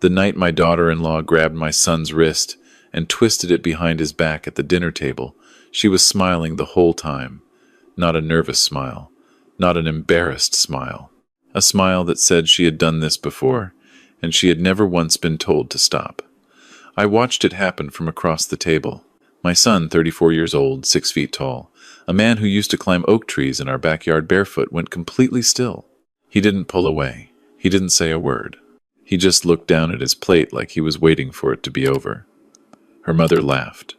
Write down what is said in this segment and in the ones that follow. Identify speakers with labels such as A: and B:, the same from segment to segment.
A: The night my daughter-in-law grabbed my son's wrist and twisted it behind his back at the dinner table, she was smiling the whole time. Not a nervous smile, not an embarrassed smile. A smile that said she had done this before, and she had never once been told to stop. I watched it happen from across the table. My son, 34 years old, 6 feet tall, a man who used to climb oak trees in our backyard barefoot, went completely still. He didn't pull away. He didn't say a word. He just looked down at his plate like he was waiting for it to be over. Her mother laughed.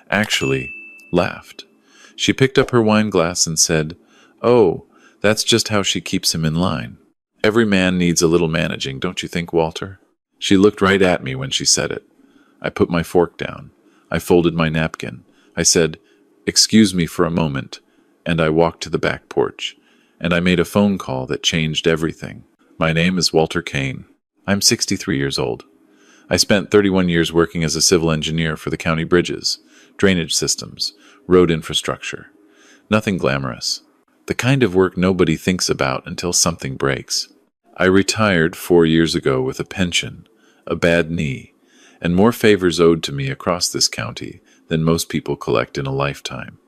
A: Actually, laughed. She picked up her wine glass and said, "Oh, that's just how she keeps him in line. Every man needs a little managing, don't you think, Walter?" She looked right at me when she said it. I put my fork down. I folded my napkin. I said, "Excuse me for a moment," and I walked to the back porch. And I made a phone call that changed everything. My name is Walter Kane. I'm 63 years old. I spent 31 years working as a civil engineer for the county bridges, drainage systems, road infrastructure. Nothing glamorous. The kind of work nobody thinks about until something breaks. I retired 4 years ago with a pension, a bad knee, and more favors owed to me across this county than most people collect in a lifetime.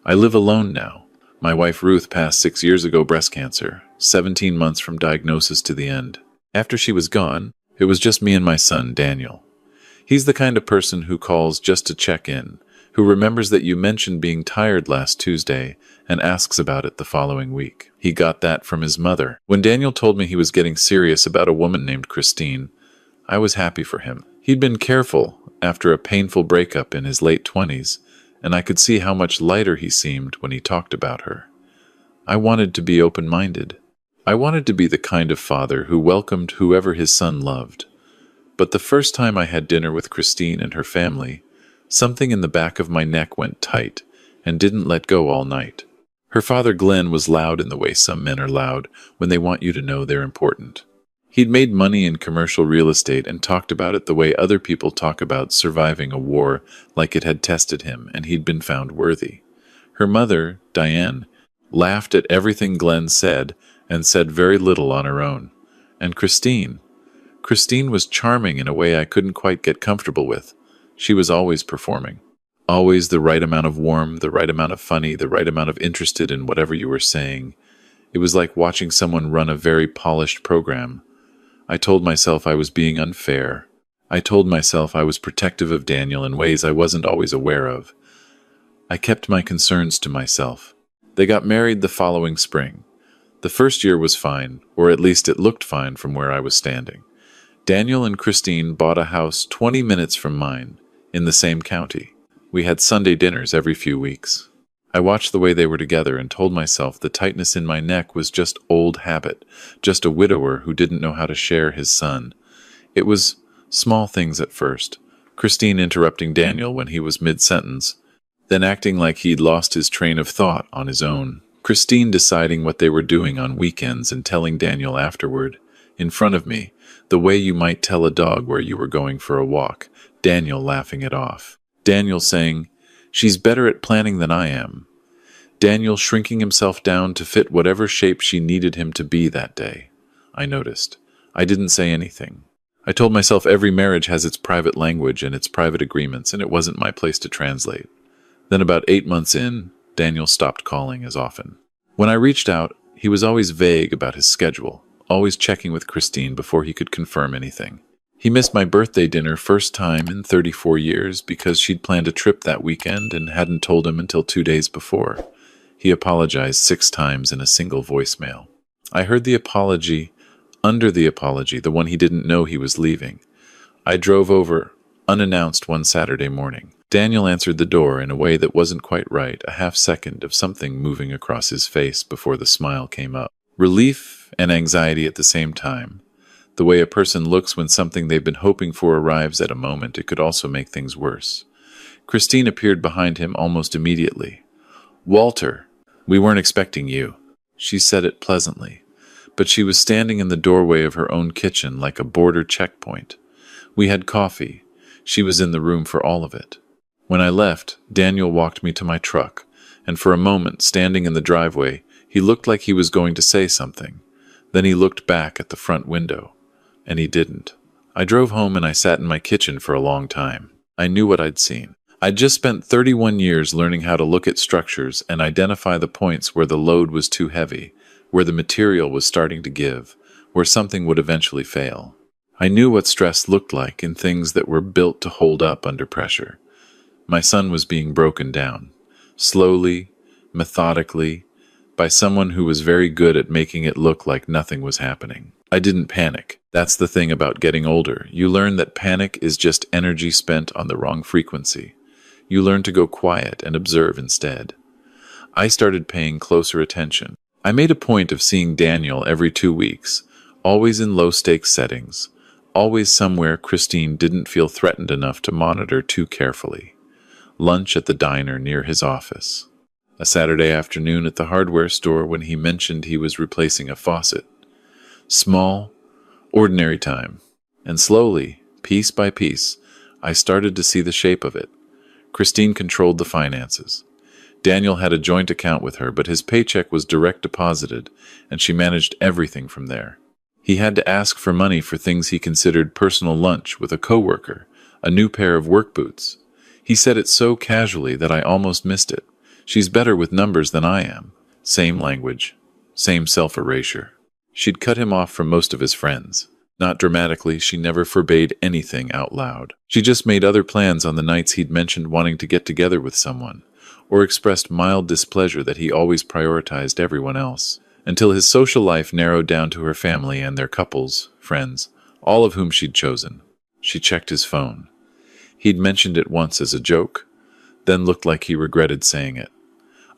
A: I live alone now. My wife Ruth passed 6 years ago, breast cancer, 17 months from diagnosis to the end. After she was gone, it was just me and my son, Daniel. He's the kind of person who calls just to check in, who remembers that you mentioned being tired last Tuesday and asks about it the following week. He got that from his mother. When Daniel told me he was getting serious about a woman named Christine, I was happy for him. He'd been careful after a painful breakup in his late 20s, and I could see how much lighter he seemed when he talked about her. I wanted to be open-minded. I wanted to be the kind of father who welcomed whoever his son loved. But the first time I had dinner with Christine and her family, something in the back of my neck went tight and didn't let go all night. Her father, Glenn, was loud in the way some men are loud when they want you to know they're important. He'd made money in commercial real estate and talked about it the way other people talk about surviving a war, like it had tested him and he'd been found worthy. Her mother, Diane, laughed at everything Glenn said and said very little on her own. And Christine was charming in a way I couldn't quite get comfortable with. She was always performing. Always the right amount of warm, the right amount of funny, the right amount of interested in whatever you were saying. It was like watching someone run a very polished program. I told myself I was being unfair. I told myself I was protective of Daniel in ways I wasn't always aware of. I kept my concerns to myself. They got married the following spring. The first year was fine, or at least it looked fine from where I was standing. Daniel and Christine bought a house 20 minutes from mine, in the same county. We had Sunday dinners every few weeks. I watched the way they were together and told myself the tightness in my neck was just old habit, just a widower who didn't know how to share his son. It was small things at first. Christine interrupting Daniel when he was mid-sentence, then acting like he'd lost his train of thought on his own. Christine deciding what they were doing on weekends and telling Daniel afterward, in front of me, the way you might tell a dog where you were going for a walk, Daniel laughing it off. Daniel saying, "She's better at planning than I am." Daniel shrinking himself down to fit whatever shape she needed him to be that day. I noticed. I didn't say anything. I told myself every marriage has its private language and its private agreements, and it wasn't my place to translate. Then about 8 months in, Daniel stopped calling as often. When I reached out, he was always vague about his schedule, always checking with Christine before he could confirm anything. He missed my birthday dinner first time in 34 years because she'd planned a trip that weekend and hadn't told him until 2 days before. He apologized 6 times in a single voicemail. I heard the apology under the apology, the one he didn't know he was leaving. I drove over, unannounced, one Saturday morning. Daniel answered the door in a way that wasn't quite right, a half-second of something moving across his face before the smile came up. Relief and anxiety at the same time. The way a person looks when something they've been hoping for arrives at a moment, it could also make things worse. Christine appeared behind him almost immediately. "Walter, we weren't expecting you." She said it pleasantly, but she was standing in the doorway of her own kitchen like a border checkpoint. We had coffee. She was in the room for all of it. When I left, Daniel walked me to my truck, and for a moment, standing in the driveway, he looked like he was going to say something. Then he looked back at the front window, and he didn't. I drove home and I sat in my kitchen for a long time. I knew what I'd seen. I'd just spent 31 years learning how to look at structures and identify the points where the load was too heavy, where the material was starting to give, where something would eventually fail. I knew what stress looked like in things that were built to hold up under pressure. My son was being broken down, slowly, methodically, by someone who was very good at making it look like nothing was happening. I didn't panic. That's the thing about getting older. You learn that panic is just energy spent on the wrong frequency. You learn to go quiet and observe instead. I started paying closer attention. I made a point of seeing Daniel every 2 weeks, always in low-stakes settings, always somewhere Christine didn't feel threatened enough to monitor too carefully. Lunch at the diner near his office. A Saturday afternoon at the hardware store when he mentioned he was replacing a faucet. Small, ordinary time. And slowly, piece by piece, I started to see the shape of it. Christine controlled the finances. Daniel had a joint account with her, but his paycheck was direct deposited, and she managed everything from there. He had to ask for money for things he considered personal lunch with a coworker, a new pair of work boots. He said it so casually that I almost missed it. She's better with numbers than I am. Same language, same self-erasure. She'd cut him off from most of his friends. Not dramatically, she never forbade anything out loud. She just made other plans on the nights he'd mentioned wanting to get together with someone, or expressed mild displeasure that he always prioritized everyone else, until his social life narrowed down to her family and their couples, friends, all of whom she'd chosen. She checked his phone. He'd mentioned it once as a joke, then looked like he regretted saying it.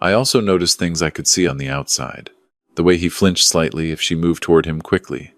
A: I also noticed things I could see on the outside. The way he flinched slightly if she moved toward him quickly.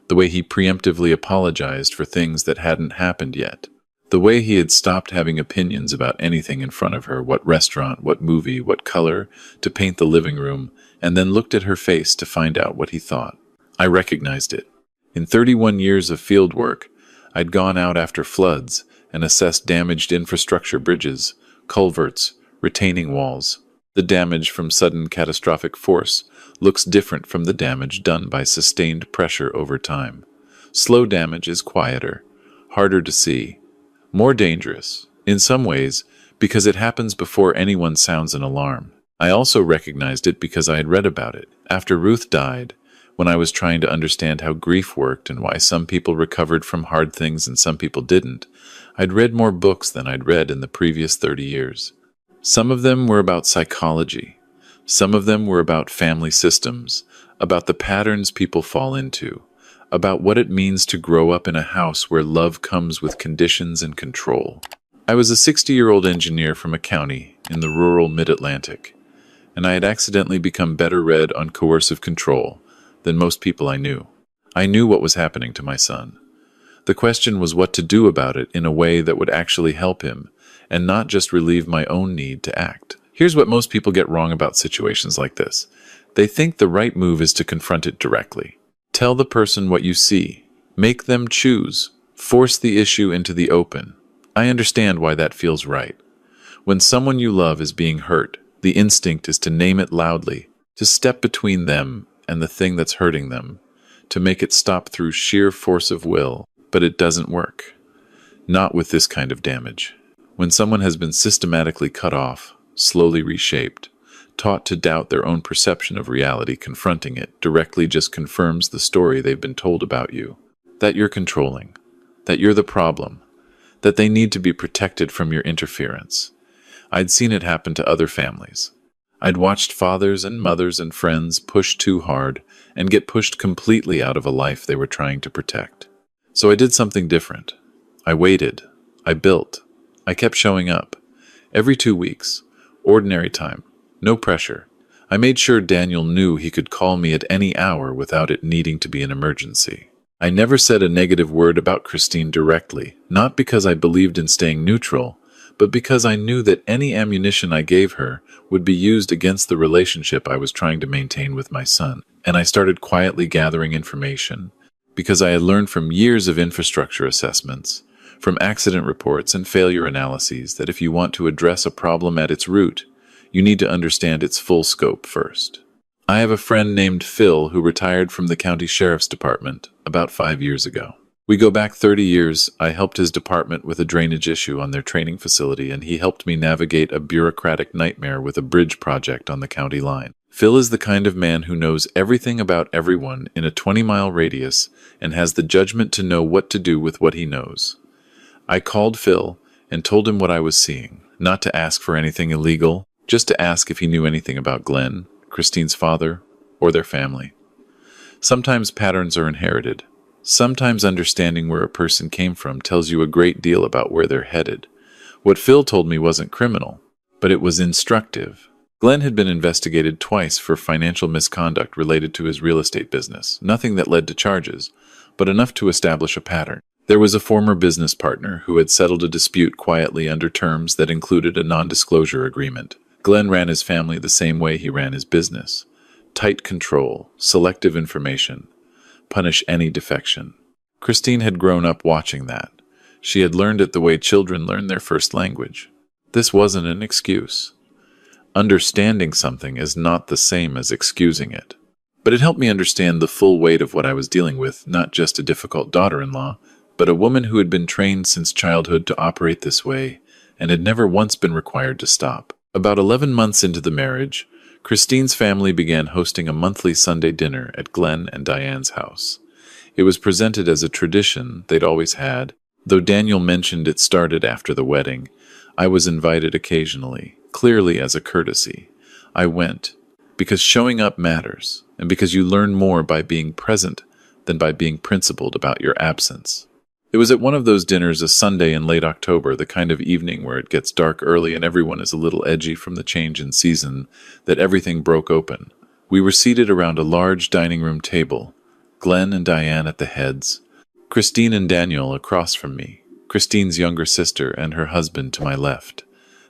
A: The way he preemptively apologized for things that hadn't happened yet. The way he had stopped having opinions about anything in front of her, what restaurant, what movie, what color, to paint the living room, and then looked at her face to find out what he thought. I recognized it. In 31 years of field work, I'd gone out after floods and assessed damaged infrastructure bridges, culverts, retaining walls. The damage from sudden catastrophic force looks different from the damage done by sustained pressure over time. Slow damage is quieter, harder to see, more dangerous, in some ways, because it happens before anyone sounds an alarm. I also recognized it because I had read about it. After Ruth died, when I was trying to understand how grief worked and why some people recovered from hard things and some people didn't, I'd read more books than I'd read in the previous 30 years. Some of them were about psychology. Some of them were about family systems, about the patterns people fall into, about what it means to grow up in a house where love comes with conditions and control. I was a 60-year-old engineer from a county in the rural mid-Atlantic, and I had accidentally become better read on coercive control than most people I knew. I knew what was happening to my son. The question was what to do about it in a way that would actually help him, and not just relieve my own need to act. Here's what most people get wrong about situations like this. They think the right move is to confront it directly. Tell the person what you see. Make them choose. Force the issue into the open. I understand why that feels right. When someone you love is being hurt, the instinct is to name it loudly, to step between them and the thing that's hurting them, to make it stop through sheer force of will. But it doesn't work. Not with this kind of damage. When someone has been systematically cut off, slowly reshaped, taught to doubt their own perception of reality, confronting it directly just confirms the story they've been told about you. That you're controlling, that you're the problem, that they need to be protected from your interference. I'd seen it happen to other families. I'd watched fathers and mothers and friends push too hard and get pushed completely out of a life they were trying to protect. So I did something different. I waited. I built. I kept showing up. Every 2 weeks. Ordinary time. No pressure. I made sure Daniel knew he could call me at any hour without it needing to be an emergency. I never said a negative word about Christine directly, not because I believed in staying neutral, but because I knew that any ammunition I gave her would be used against the relationship I was trying to maintain with my son. And I started quietly gathering information, because I had learned from years of infrastructure assessments, from accident reports and failure analyses, that if you want to address a problem at its root, you need to understand its full scope first. I have a friend named Phil who retired from the county sheriff's department about 5 years ago. We go back 30 years. I helped his department with a drainage issue on their training facility, and he helped me navigate a bureaucratic nightmare with a bridge project on the county line. Phil is the kind of man who knows everything about everyone in a 20-mile radius and has the judgment to know what to do with what he knows. I called Phil and told him what I was seeing, not to ask for anything illegal, just to ask if he knew anything about Glenn, Christine's father, or their family. Sometimes patterns are inherited. Sometimes understanding where a person came from tells you a great deal about where they're headed. What Phil told me wasn't criminal, but it was instructive. Glenn had been investigated twice for financial misconduct related to his real estate business, nothing that led to charges, but enough to establish a pattern. There was a former business partner who had settled a dispute quietly under terms that included a non-disclosure agreement. Glenn ran his family the same way he ran his business. Tight control, selective information, punish any defection. Christine had grown up watching that. She had learned it the way children learn their first language. This wasn't an excuse. Understanding something is not the same as excusing it. But it helped me understand the full weight of what I was dealing with, not just a difficult daughter-in-law, but a woman who had been trained since childhood to operate this way and had never once been required to stop. About 11 months into the marriage, Christine's family began hosting a monthly Sunday dinner at Glenn and Diane's house. It was presented as a tradition they'd always had, though Daniel mentioned it started after the wedding. I was invited occasionally, clearly as a courtesy. I went, because showing up matters, and because you learn more by being present than by being principled about your absence. It was at one of those dinners, a Sunday in late October, the kind of evening where it gets dark early and everyone is a little edgy from the change in season, that everything broke open. We were seated around a large dining room table, Glenn and Diane at the heads, Christine and Daniel across from me, Christine's younger sister and her husband to my left.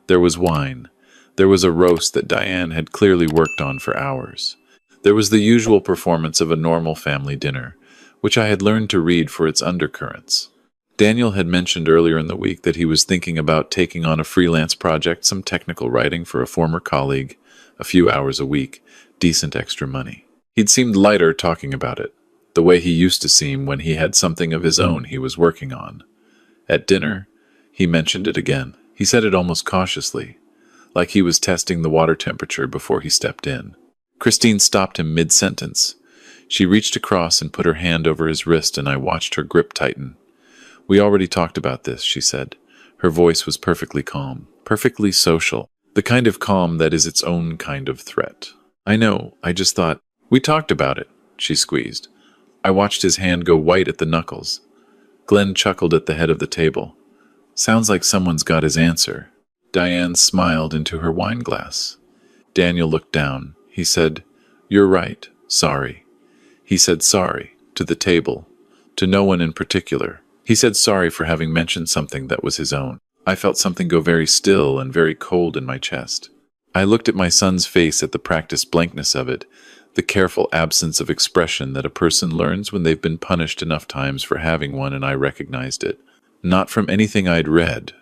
A: There was wine. There was a roast that Diane had clearly worked on for hours. There was the usual performance of a normal family dinner, which I had learned to read for its undercurrents. Daniel had mentioned earlier in the week that he was thinking about taking on a freelance project, some technical writing for a former colleague, a few hours a week, decent extra money. He'd seemed lighter talking about it, the way he used to seem when he had something of his own he was working on. At dinner, he mentioned it again. He said it almost cautiously, like he was testing the water temperature before he stepped in. Christine stopped him mid-sentence. She reached across and put her hand over his wrist, and I watched her grip tighten. "We already talked about this," she said. Her voice was perfectly calm, perfectly social, the kind of calm that is its own kind of threat. "I know, I just thought—" "We talked about it," she squeezed. I watched his hand go white at the knuckles. Glenn chuckled at the head of the table. "Sounds like someone's got his answer." Diane smiled into her wine glass. Daniel looked down. He said, "You're right, sorry." He said sorry, to the table, to no one in particular. He said sorry for having mentioned something that was his own. I felt something go very still and very cold in my chest. I looked at my son's face, at the practiced blankness of it, the careful absence of expression that a person learns when they've been punished enough times for having one, and I recognized it. Not from anything I'd read,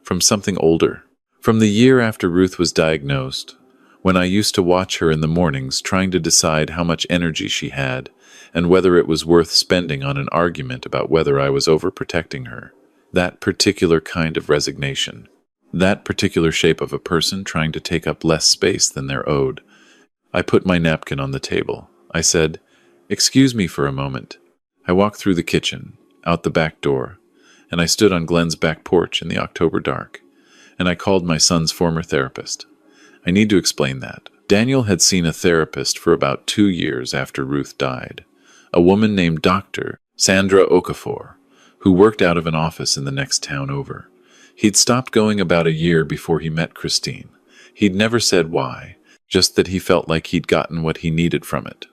A: from something older. From the year after Ruth was diagnosed, when I used to watch her in the mornings trying to decide how much energy she had, and whether it was worth spending on an argument about whether I was overprotecting her. That particular kind of resignation. That particular shape of a person trying to take up less space than they're owed. I put my napkin on the table. I said, "Excuse me for a moment." I walked through the kitchen, out the back door, and I stood on Glenn's back porch in the October dark, and I called my son's former therapist. I need to explain that. Daniel had seen a therapist for about 2 years after Ruth died, a woman named Dr. Sandra Okafor, who worked out of an office in the next town over. He'd stopped going about a year before he met Christine. He'd never said why, just that he felt like he'd gotten what he needed from it.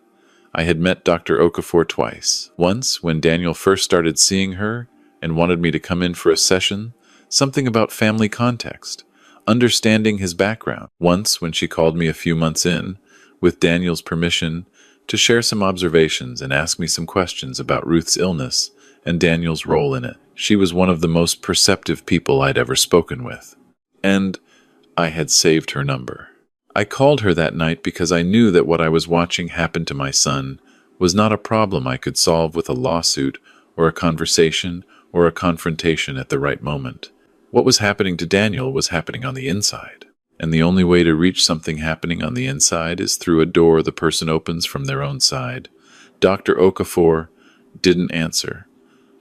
A: I had met Dr. Okafor twice. Once, when Daniel first started seeing her and wanted me to come in for a session, something about family context, understanding his background. Once, when she called me a few months in, with Daniel's permission, to share some observations and ask me some questions about Ruth's illness and Daniel's role in it. She was one of the most perceptive people I'd ever spoken with. And I had saved her number. I called her that night because I knew that what I was watching happen to my son was not a problem I could solve with a lawsuit or a conversation, or a confrontation at the right moment. What was happening to Daniel was happening on the inside. And the only way to reach something happening on the inside is through a door the person opens from their own side. Dr. Okafor didn't answer.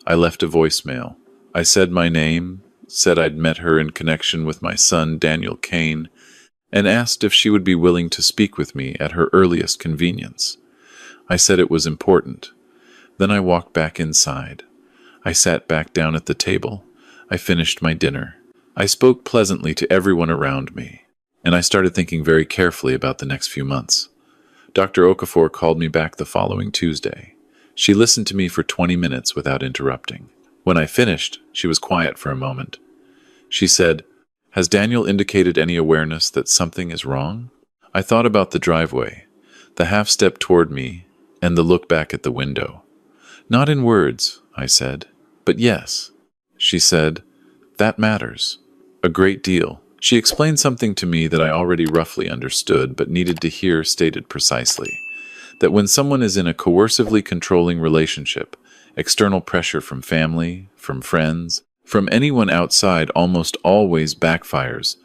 A: I left a voicemail. I said my name, said I'd met her in connection with my son, Daniel Kane, and asked if she would be willing to speak with me at her earliest convenience. I said it was important. Then I walked back inside. I sat back down at the table. I finished my dinner. I spoke pleasantly to everyone around me, and I started thinking very carefully about the next few months. Dr. Okafor called me back the following Tuesday. She listened to me for 20 minutes without interrupting. When I finished, she was quiet for a moment. She said, "Has Daniel indicated any awareness that something is wrong?" I thought about the driveway, the half-step toward me, and the look back at the window. "Not in words," I said, "but yes." She said, "That matters. A great deal." She explained something to me that I already roughly understood but needed to hear stated precisely. That when someone is in a coercively controlling relationship, external pressure from family, from friends, from anyone outside almost always backfires,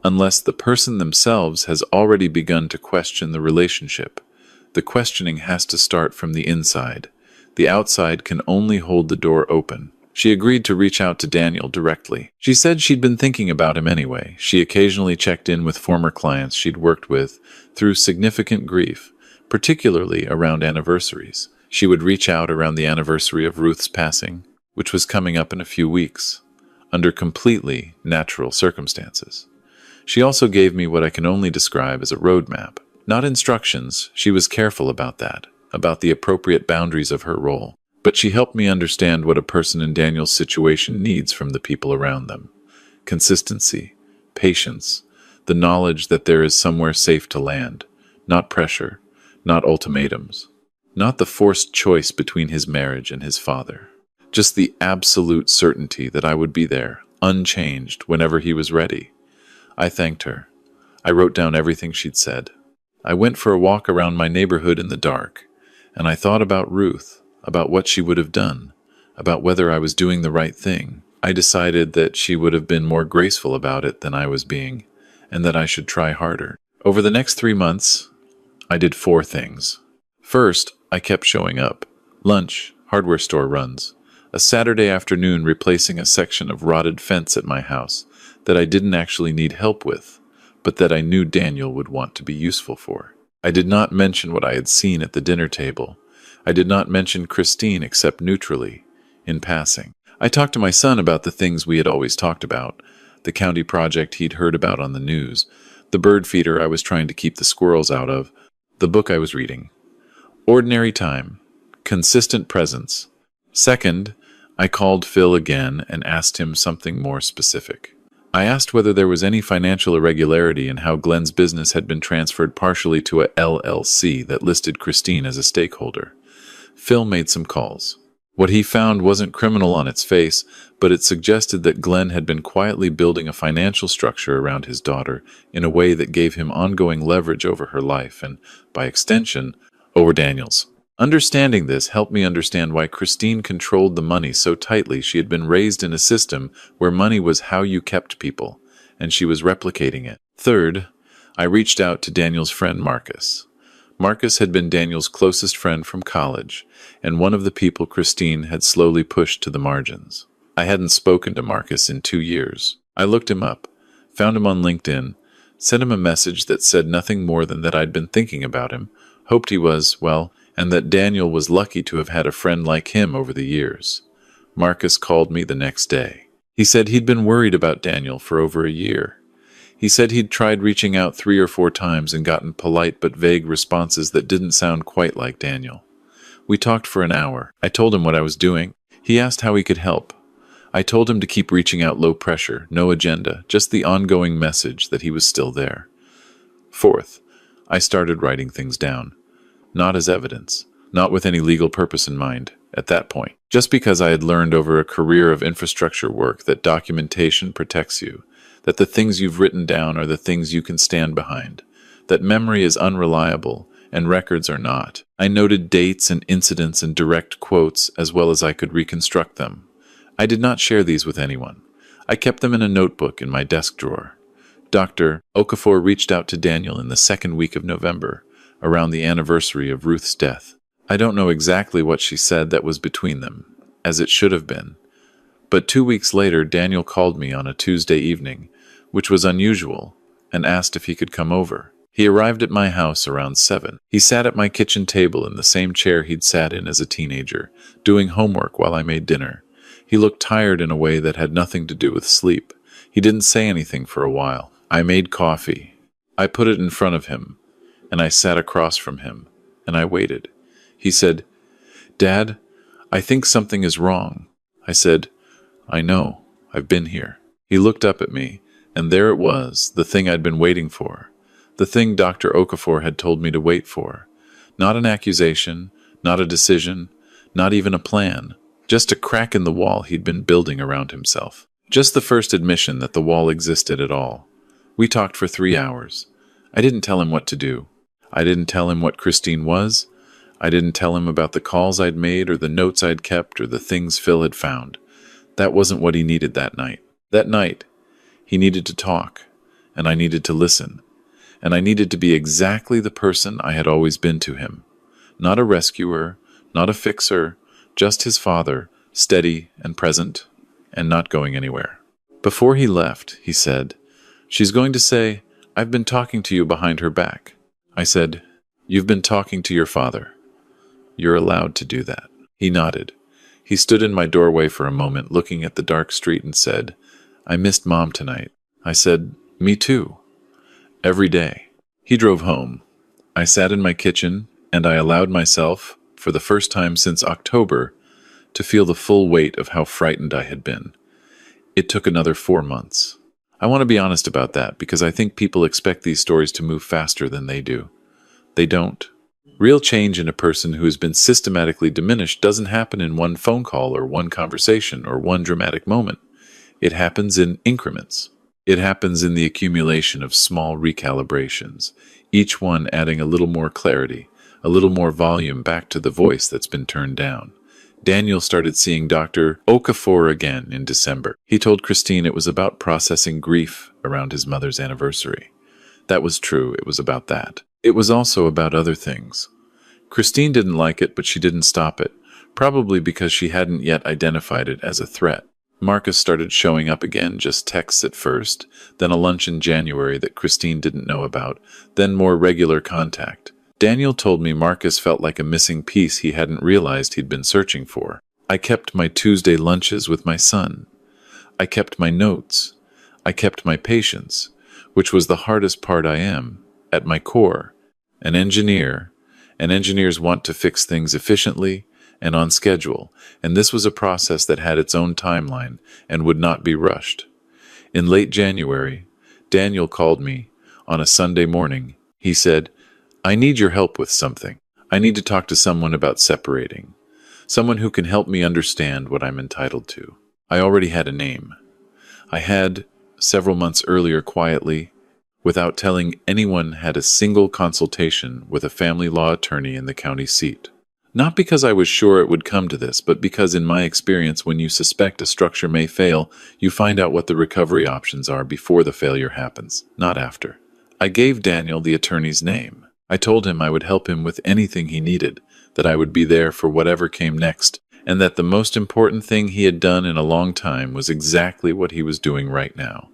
A: unless the person themselves has already begun to question the relationship. The questioning has to start from the inside. The outside can only hold the door open. She agreed to reach out to Daniel directly. She said she'd been thinking about him anyway. She occasionally checked in with former clients she'd worked with through significant grief, particularly around anniversaries. She would reach out around the anniversary of Ruth's passing, which was coming up in a few weeks, under completely natural circumstances. She also gave me what I can only describe as a roadmap. Not instructions, she was careful about that, about the appropriate boundaries of her role. But she helped me understand what a person in Daniel's situation needs from the people around them. Consistency, patience, the knowledge that there is somewhere safe to land, not pressure, not ultimatums, not the forced choice between his marriage and his father. Just the absolute certainty that I would be there, unchanged, whenever he was ready. I thanked her. I wrote down everything she'd said. I went for a walk around my neighborhood in the dark, and I thought about Ruth, about what she would have done, about whether I was doing the right thing. I decided that she would have been more graceful about it than I was being, and that I should try harder. Over the next 3 months, I did 4 things. First, I kept showing up. Lunch, hardware store runs. A Saturday afternoon replacing a section of rotted fence at my house that I didn't actually need help with, but that I knew Daniel would want to be useful for. I did not mention what I had seen at the dinner table. I did not mention Christine except neutrally, in passing. I talked to my son about the things we had always talked about, the county project he'd heard about on the news, the bird feeder I was trying to keep the squirrels out of, the book I was reading. Ordinary time. Consistent presence. Second, I called Phil again and asked him something more specific. I asked whether there was any financial irregularity in how Glenn's business had been transferred partially to a LLC that listed Christine as a stakeholder. Phil made some calls. What he found wasn't criminal on its face, but it suggested that Glenn had been quietly building a financial structure around his daughter in a way that gave him ongoing leverage over her life and, by extension, over Daniel's. Understanding this helped me understand why Christine controlled the money so tightly. She had been raised in a system where money was how you kept people, and she was replicating it. Third, I reached out to Daniel's friend Marcus. Marcus had been Daniel's closest friend from college, and one of the people Christine had slowly pushed to the margins. I hadn't spoken to Marcus in 2 years. I looked him up, found him on LinkedIn, sent him a message that said nothing more than that I'd been thinking about him, hoped he was, well, and that Daniel was lucky to have had a friend like him over the years. Marcus called me the next day. He said he'd been worried about Daniel for over a year. He said he'd tried reaching out 3 or 4 times and gotten polite but vague responses that didn't sound quite like Daniel. We talked for an hour. I told him what I was doing. He asked how he could help. I told him to keep reaching out low pressure, no agenda, just the ongoing message that he was still there. Fourth, I started writing things down. Not as evidence, not with any legal purpose in mind at that point. Just because I had learned over a career of infrastructure work that documentation protects you, that the things you've written down are the things you can stand behind, that memory is unreliable and records are not. I noted dates and incidents and direct quotes as well as I could reconstruct them. I did not share these with anyone. I kept them in a notebook in my desk drawer. Dr. Okafor reached out to Daniel in the second week of November, around the anniversary of Ruth's death. I don't know exactly what she said that was between them, as it should have been. But 2 weeks later, Daniel called me on a Tuesday evening, which was unusual, and asked if he could come over. He arrived at my house around 7. He sat at my kitchen table in the same chair he'd sat in as a teenager, doing homework while I made dinner. He looked tired in a way that had nothing to do with sleep. He didn't say anything for a while. I made coffee. I put it in front of him, and I sat across from him, and I waited. He said, "Dad, I think something is wrong." I said, "I know. I've been here." He looked up at me, and there it was, the thing I'd been waiting for. The thing Dr. Okafor had told me to wait for. Not an accusation, not a decision, not even a plan. Just a crack in the wall he'd been building around himself. Just the first admission that the wall existed at all. We talked for 3 hours. I didn't tell him what to do. I didn't tell him what Christine was. I didn't tell him about the calls I'd made or the notes I'd kept or the things Phil had found. That wasn't what he needed that night. That night, he needed to talk, and I needed to listen. And I needed to be exactly the person I had always been to him. Not a rescuer, not a fixer, just his father, steady and present, and not going anywhere. Before he left, he said, "She's going to say, 'I've been talking to you behind her back.'" I said, "You've been talking to your father. You're allowed to do that." He nodded. He stood in my doorway for a moment, looking at the dark street, and said, "I missed Mom tonight." I said, "Me too. Every day." He drove home. I sat in my kitchen, and I allowed myself, for the first time since October, to feel the full weight of how frightened I had been. It took another 4 months. I want to be honest about that because I think people expect these stories to move faster than they do. They don't. Real change in a person who has been systematically diminished doesn't happen in one phone call or one conversation or one dramatic moment. It happens in increments. It happens in the accumulation of small recalibrations, each one adding a little more clarity, a little more volume back to the voice that's been turned down. Daniel started seeing Dr. Okafor again in December. He told Christine it was about processing grief around his mother's anniversary. That was true, it was about that. It was also about other things. Christine didn't like it, but she didn't stop it, probably because she hadn't yet identified it as a threat. Marcus started showing up again, just texts at first, then a lunch in January that Christine didn't know about, then more regular contact. Daniel told me Marcus felt like a missing piece he hadn't realized he'd been searching for. I kept my Tuesday lunches with my son. I kept my notes. I kept my patience, which was the hardest part I am, at my core, an engineer, and engineers want to fix things efficiently and on schedule, and this was a process that had its own timeline and would not be rushed. In late January, Daniel called me on a Sunday morning. He said, "I need your help with something. I need to talk to someone about separating. Someone who can help me understand what I'm entitled to." I already had a name. I had, several months earlier quietly, without telling anyone, had a single consultation with a family law attorney in the county seat. Not because I was sure it would come to this, but because in my experience, when you suspect a structure may fail, you find out what the recovery options are before the failure happens, not after. I gave Daniel the attorney's name. I told him I would help him with anything he needed, that I would be there for whatever came next, and that the most important thing he had done in a long time was exactly what he was doing right now.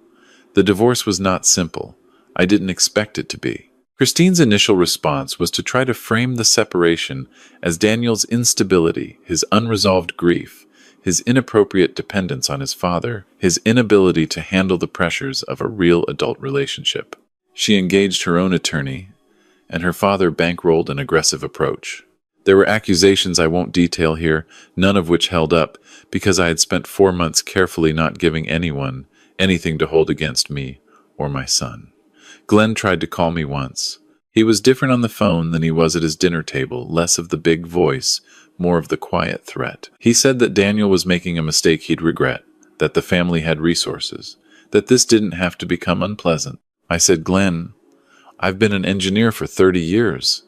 A: The divorce was not simple. I didn't expect it to be. Christine's initial response was to try to frame the separation as Daniel's instability, his unresolved grief, his inappropriate dependence on his father, his inability to handle the pressures of a real adult relationship. She engaged her own attorney, and her father bankrolled an aggressive approach. There were accusations I won't detail here, none of which held up, because I had spent 4 months carefully not giving anyone anything to hold against me or my son. Glenn tried to call me once. He was different on the phone than he was at his dinner table, less of the big voice, more of the quiet threat. He said that Daniel was making a mistake he'd regret, that the family had resources, that this didn't have to become unpleasant. I said, "Glenn, I've been an engineer for 30 years.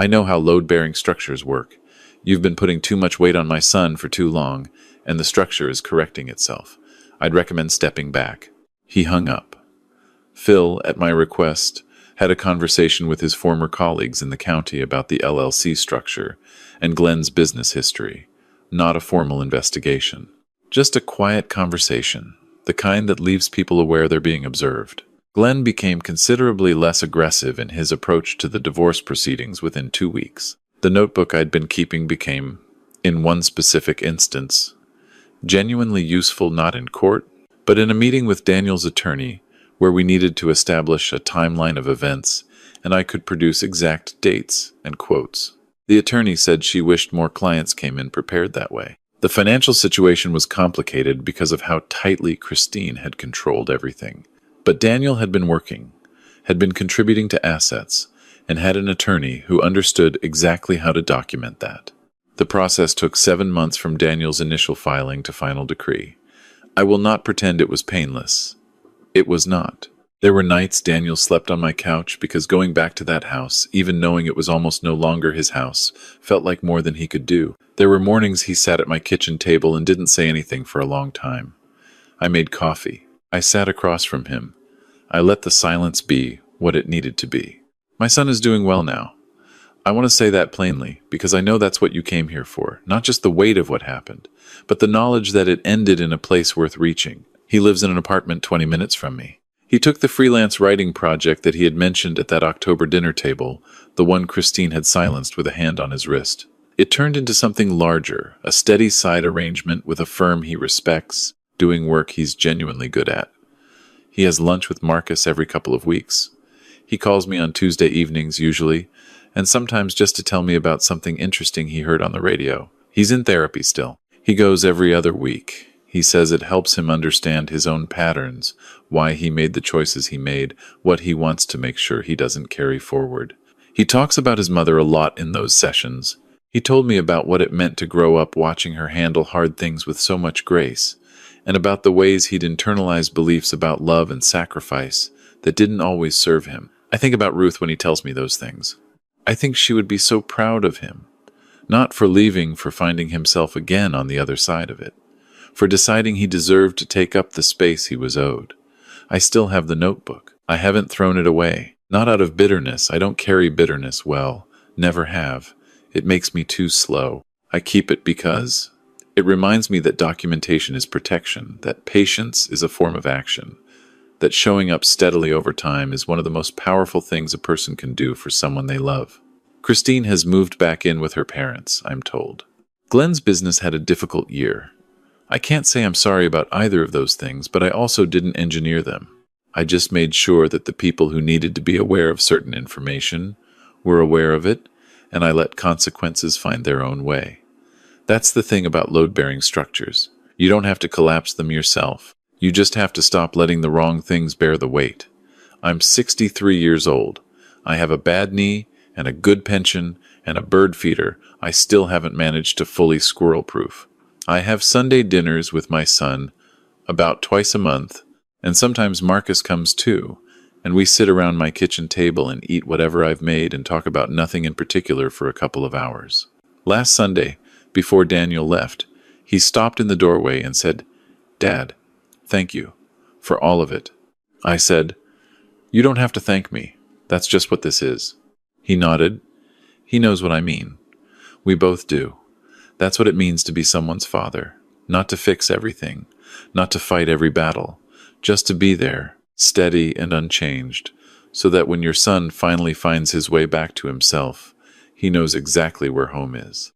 A: I know how load-bearing structures work. You've been putting too much weight on my son for too long, and the structure is correcting itself. I'd recommend stepping back." He hung up. Phil, at my request, had a conversation with his former colleagues in the county about the LLC structure and Glenn's business history. Not a formal investigation. Just a quiet conversation, the kind that leaves people aware they're being observed. Glenn became considerably less aggressive in his approach to the divorce proceedings within 2 weeks. The notebook I'd been keeping became, in one specific instance, genuinely useful not in court, but in a meeting with Daniel's attorney, where we needed to establish a timeline of events, and I could produce exact dates and quotes. The attorney said she wished more clients came in prepared that way. The financial situation was complicated because of how tightly Christine had controlled everything. But Daniel had been working, had been contributing to assets, and had an attorney who understood exactly how to document that. The process took 7 months from Daniel's initial filing to final decree. I will not pretend it was painless. It was not. There were nights Daniel slept on my couch because going back to that house, even knowing it was almost no longer his house, felt like more than he could do. There were mornings he sat at my kitchen table and didn't say anything for a long time. I made coffee. I sat across from him. I let the silence be what it needed to be. My son is doing well now. I want to say that plainly, because I know that's what you came here for. Not just the weight of what happened, but the knowledge that it ended in a place worth reaching. He lives in an apartment 20 minutes from me. He took the freelance writing project that he had mentioned at that October dinner table, the one Christine had silenced with a hand on his wrist. It turned into something larger, a steady side arrangement with a firm he respects, doing work he's genuinely good at. He has lunch with Marcus every couple of weeks. He calls me on Tuesday evenings usually, and sometimes just to tell me about something interesting he heard on the radio. He's in therapy still. He goes every other week. He says it helps him understand his own patterns, why he made the choices he made, what he wants to make sure he doesn't carry forward. He talks about his mother a lot in those sessions. He told me about what it meant to grow up watching her handle hard things with so much grace, and about the ways he'd internalized beliefs about love and sacrifice that didn't always serve him. I think about Ruth when he tells me those things. I think she would be so proud of him, not for leaving, for finding himself again on the other side of it, for deciding he deserved to take up the space he was owed. I still have the notebook. I haven't thrown it away. Not out of bitterness. I don't carry bitterness well. Never have. It makes me too slow. I keep it because it reminds me that documentation is protection, that patience is a form of action, that showing up steadily over time is one of the most powerful things a person can do for someone they love. Christine has moved back in with her parents, I'm told. Glenn's business had a difficult year. I can't say I'm sorry about either of those things, but I also didn't engineer them. I just made sure that the people who needed to be aware of certain information were aware of it, and I let consequences find their own way. That's the thing about load-bearing structures. You don't have to collapse them yourself. You just have to stop letting the wrong things bear the weight. I'm 63 years old. I have a bad knee and a good pension and a bird feeder I still haven't managed to fully squirrel-proof. I have Sunday dinners with my son about twice a month, and sometimes Marcus comes too, and we sit around my kitchen table and eat whatever I've made and talk about nothing in particular for a couple of hours. Last Sunday, before Daniel left, he stopped in the doorway and said, "Dad, thank you for all of it." I said, "You don't have to thank me. That's just what this is." He nodded. He knows what I mean. We both do. That's what it means to be someone's father. Not to fix everything, not to fight every battle, just to be there, steady and unchanged, so that when your son finally finds his way back to himself, he knows exactly where home is.